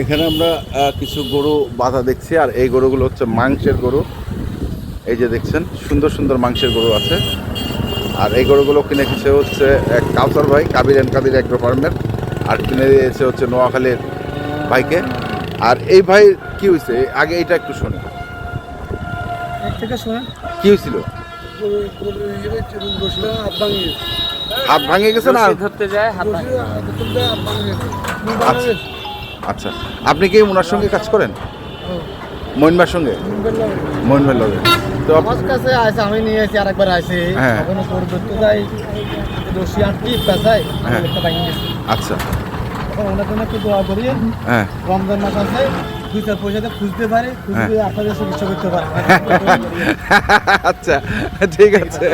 এখানে আমরা কিছু গরু বাঁধা দেখছি, আর এই গরুগুলো হচ্ছে মাংসের গরু। এই যে দেখছেন সুন্দর সুন্দর মাংসের গরু আছে। আর এই গরুগুলো কিনে কিছু হচ্ছে কাউসার ভাই, কাবির অ্যান্ড কাদির এগ্রো ফার্মের, আর কিনে দিয়েছে হচ্ছে নোয়াখালীর ভাইকে। আর এই ভাই কি হয়েছে আগে এইটা একটু শুনি, কি হয়েছিল? হাত ভাঙে গেছে না? ধরতে যায় হাত আচ্ছা আচ্ছা, আপনি কি ওনার সঙ্গে কাজ করেন? মইনবার সঙ্গে? মইনবার লগে। তো আমার কাছে আছে, আমি নিয়ে আসি আরেকবার আছে। হ্যাঁ। এখন করতে যাই রশিয়ান টিপ পেছাই হ্যাঁ। একটা ভাঙি গেছে। আচ্ছা এখন ওনার জন্য একটু দোয়া করি। হ্যাঁ, রমজান মাস আছে, দুই চার পয়সাতে খুঁজতে পারে, খুঁজতে আপনাদের চিকিৎসা করতে পারে। আচ্ছা ঠিক আছে,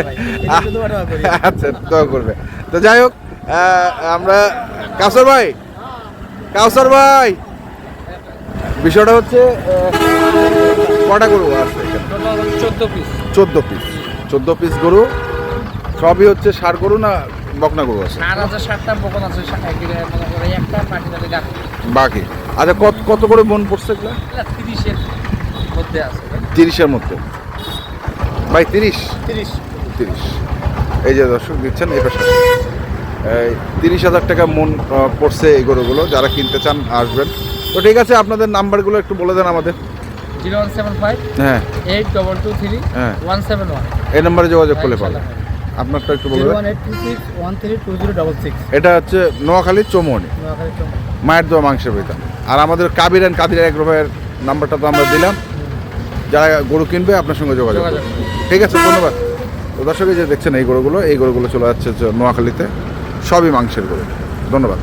আচ্ছা দোয়া করবে। তো যাই হোক, আমরা কাউসার ভাই বিষয়টা হচ্ছে কটা গরু আছে এখানে? 14 পিস গরু। সবই হচ্ছে ষাঁড় গরু না বকনা গরু আছে? বাকি আচ্ছা, কত করে মন পড়ছে এগুলো? 30-এর মধ্যে ভাই, 30। এই যে দর্শক দিচ্ছেন এই পাশে 30,000 টাকা মন পড়ছে এই গরুগুলো। যারা কিনতে চান আসবেন। তো ঠিক আছে, আপনাদের নাম্বারগুলো একটু বলে দেন আমাদের। 0175 হ্যাঁ 8223 হ্যাঁ, 171। এই নাম্বারে যোগাযোগ করলে পাবেন। আপনারটা একটু বলবেন। 01826132066। এটা হচ্ছে নোয়াখালীর চৌমুহনী, মায়ের দোয়া মাংসের বেতা। আর আমাদের কাবির অ্যান্ড কাদির এগ্রো ভাইয়ের নাম্বারটা তো আমরা দিলাম, যারা গরু কিনবে আপনার সঙ্গে যোগাযোগ করবে। ঠিক আছে, ধন্যবাদ। তো দর্শক, এই যে দেখছেন এই গরুগুলো চলে যাচ্ছে নোয়াখালীতে, সবই মাংসের গরু। ধন্যবাদ।